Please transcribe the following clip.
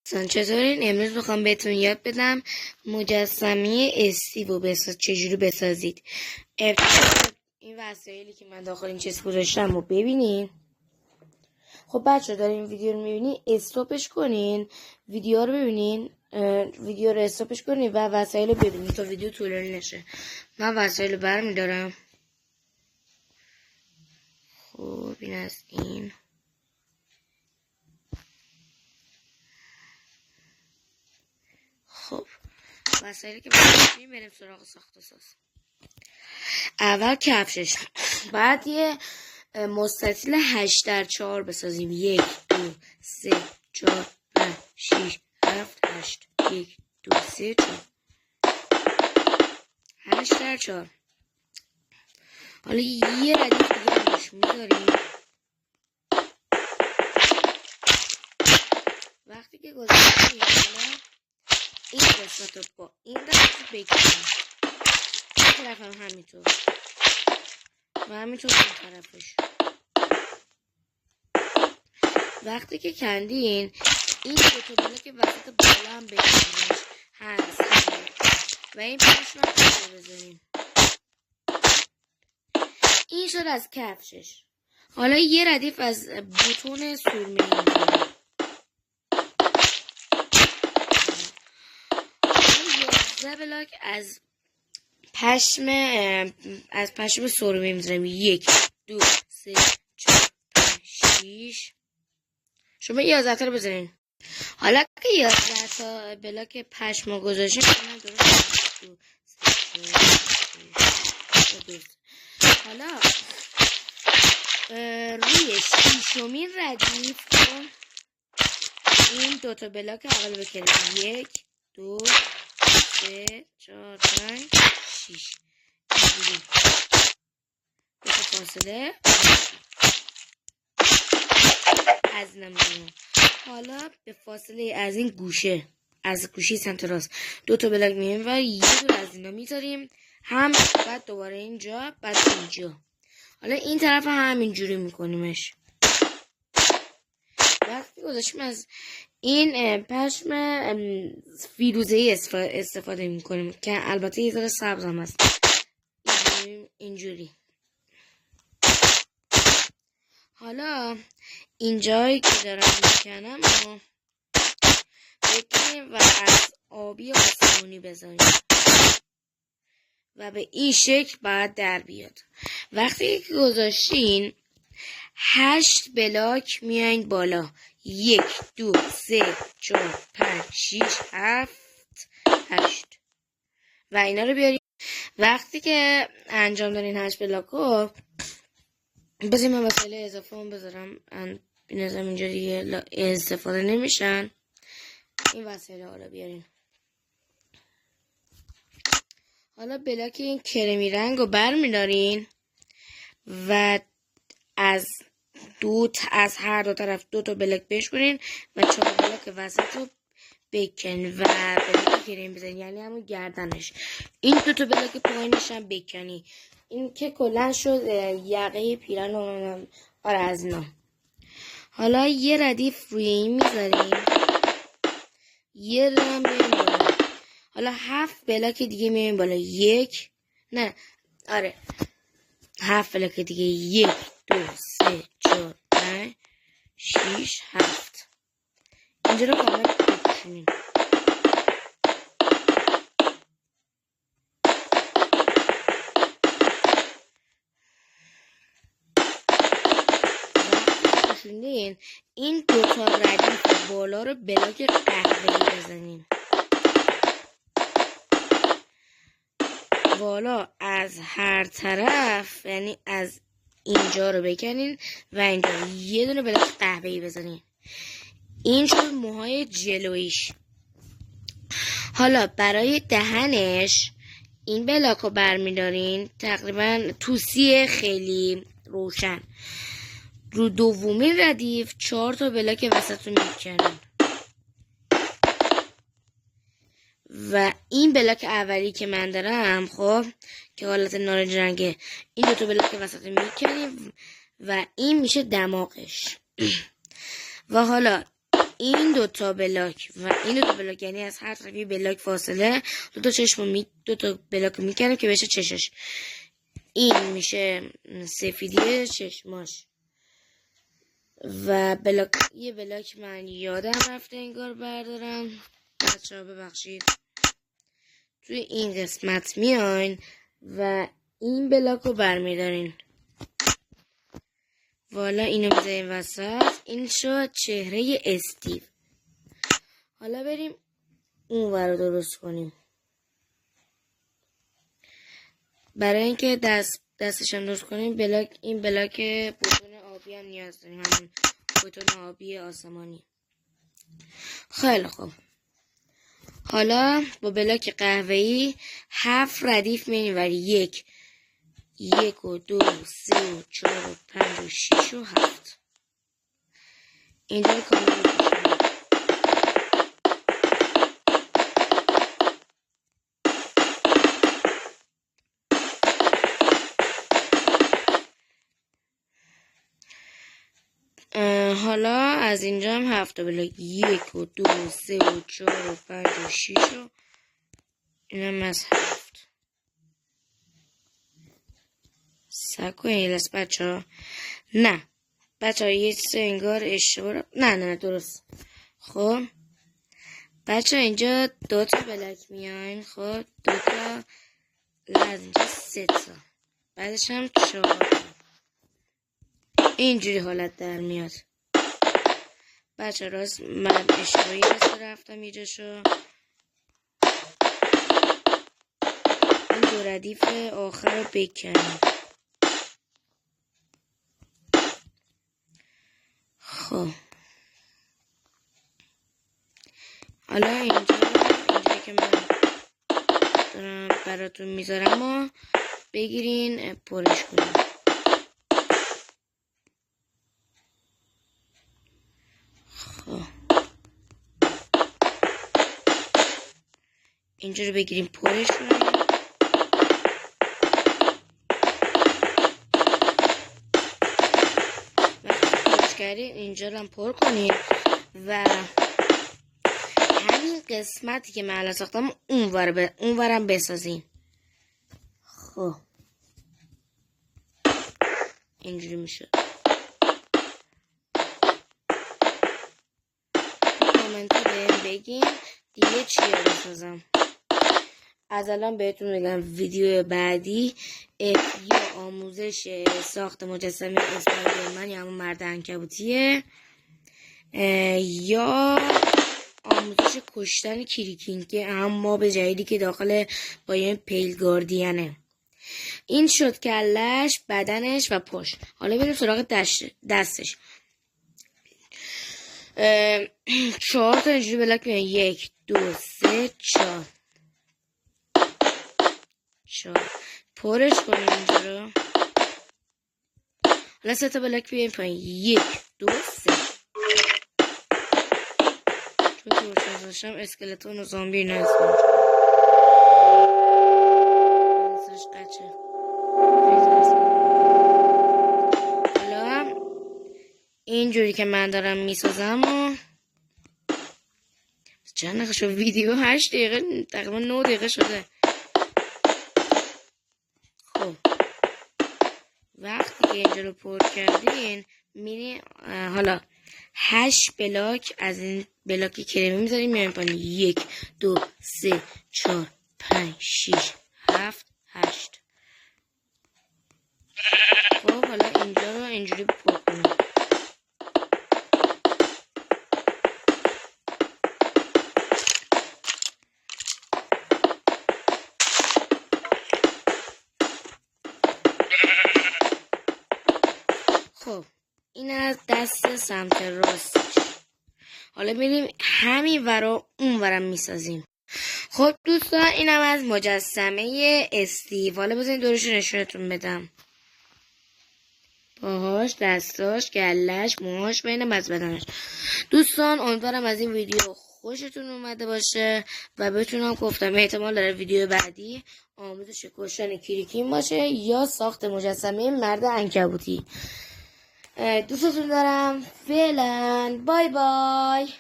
چطورین؟ امروز میخوام بهتون یاد بدم مجسمه استیو چجوری بسازید. ابتدا این وسایلی که من داخل این چیز گذاشتم رو ببینین. خب بچه دارین ویدیو رو میبینین استاپش کنین، ویدیو رو ببینین، ویدیو رو استاپش کنین و وسایل رو ببینین تا ویدیو طولانی نشه. من وسایل رو برمیدارم. خب این از این. خب وسایلی که بریم سراغ ساخت و ساز. اول کفشش، بعد یه مستطیل 8x4 بسازیم. 1 2 3 4 5 6 7 8 1 2 3 4 8x4. حالا یه ردیف دیگه روش میذاریم. وقتی که گذاشتیم حالا این قسمت رو با این دست بکنیم، این طرف هم همینطور و همینطور این طرفش. وقتی که کندین این دوتا بلاک وسط بالا هم بکنیمش هست و این پشم هم بذاریم. این شد از کفشش. حالا یه ردیف از بوتون سرمه می‌ذاریم. 11 بلاک از پشم سرمه می‌ذاریم. 1 2 3 4 5 6. شما 11 تا رو بزنین. حالا که 11 تا بلاک پشم گذاشتیم من درست. حالا روی شیشمین ردیف این دوتا بلاک اول بکنیم. 1 2 3 4 5 6 اینجوری دوتا فاصله از نمیدونم. حالا به فاصله از این گوشه، از گوشه سمت راست دوتا بلاک میاریم و یه دور از اینا میذاریم. هم بعد دوباره اینجا، بعد اینجا. حالا این طرف هم اینجوری میکنیمش. وقتی گذاشتیم از این پشم فیروزه‌ای استفاده میکنیم که البته یه ذره سبز هم هست. اینجوری. حالا اینجایی که دارم میکنم رو بکنیم و از آبی آسمونی بذاریم و به این شکل باید در بیاد. وقتی که گذاشتین 8 بلاک میایین بالا. 1 2 3 4 5 6 7 8 و اینا رو بیاریم. وقتی که انجام دارین 8 بلاک رو بذاریم من وسایل اضافه هم بذارم. این از اینجا دیگه استفاده نمیشن. این وسایل ها رو بیارین. حالا بلاک این کرمی رنگ رو بر میدارین و از هر دو طرف دو تا بلاک بشکنین و 4 بلاک وسط رو بکن و بلاک کرمی بزنین، یعنی همون گردنش. این دو تا بلاک پایینش هم بکنی. این که کلن شد یقه پیرن و آره از اینا. حالا یه ردیف روی این میذاریم، یه رم میاریم بالا. حالا 7 بلاک دیگه میاریم بالا. 7 بلاک دیگه. 1 2 3 4 5 6 7. اینجا رو کامل بکشونیم. این دوتا ردیف بالا رو بلاک قهوه‌ای بزنیم. بالا از هر طرف، یعنی از اینجا رو بکنین و اینجا یه دونه بلاک قهوه‌ای بزنین. این شد موهای جلویش. حالا برای دهنش این بلاک رو برمیدارین تقریبا توسی خیلی روشن. رو دومین ردیف 4 تا بلاک وسط رو میکنین و این بلاک اولی که من دارم خب که حالت نارنج رنگه، این دو تا بلاک وسط رو میکنیم و این میشه دماغش. و حالا این دوتا بلاک و این دوتا بلاک، یعنی از هر طرفی بلاک فاصله دوتا چشم دوتا بلاک میکنم که بشه چشش. این میشه سفیدی چشماش. و یه بلاک من یادم رفته انگار بردارم، بچه‌ها ببخشید. توی این قسمت میاین و این بلاک رو برمیدارین. والا اینو میذاریم وسط. این شد چهره استیو. حالا بریم اون ور رو درست کنیم. برای اینکه دستشم درست کنیم این بلاک بوتون آبی هم نیاز داریم، همین بوتون آبی آسمانی. خیلی خوب. حالا با بلاک قهوه‌ای 7 ردیف می‌نوری. 1 و 2 و 3 و 4 و 5 و 6 و 7. اینجا رو کامل بکنیم. حالا از اینجا هم 7 بلاک 1 و 2 و 3 و 4 و 5 و 6 و اینم از 7. سکو ایلس بچه ها یه چیز انگار اشتباه نه درست. خب بچه ها اینجا 2 تا بلاک میاین. خب 2 تا از اینجا 3 تا بعدش هم 4 تا اینجوری حالت در میاد. بچه راست من اشتباهی رفتم اینجا شو. این 2 ردیف آخر رو بکنیم. خب حالا اینجا که من دارم براتون میذارم و بگیرین پرش کنیم. خب اینجا رو بگیریم پرش کنیم. اینجا رو هم پر کنیم و همین قسمتی که من الان ساختم اونورم بسازیم. خب اینجوری میشه. کامنت بهم بگین دیگه چی رو بسازم. از الان بهتون میگم ویدیو بعدی یا آموزش ساخت مجسمه اسپایدرمن یا همون مرد عنکبوتیه یا آموزش کشتن کریکینگ که هم ماب جدیدی که داخل قایم پیل گاردینه. این شد کلش، بدنش و پشت. حالا بریم سراغ دستش. 4 تا اینجوری بلاک میان. 1 2 3 4 پرش کنیم اینجا رو. حالا 3 تا بلاک بیایم پایین. 1 2 3 چون که روشن داشتم اسکلتون و زامبی نزدیم. حالا اینجوری که من دارم میسازم و چند دقیقه شد ویدیو؟ 8 دقیقه تقریبا 9 دقیقه شده. خب وقتی که اینجا رو پر کردین میرین حالا 8 بلاک از این بلاک کرمی میذاریم میاریم پایین. 1 2 3 4 5 6 7 8. خب حالا اینجا رو اینجوری پر کنیم. خب این از دست سمت راستش. حالا میریم همین ورا اون ورم میسازیم. خب دوستان اینم از مجسمه استیو. حالا بذارین دورش رو نشونتون بدم. پاهاش، دستاش، گلش، موهاش و اینم از بدنش. دوستان امیدوارم از این ویدیو خوشتون اومده باشه و بتونم گفتم احتمال داره ویدیو بعدی آموزش کشتن کریکین باشه یا ساخت مجسمه مرد عنکبوتی. دوستتون دارم. فعلا بای بای.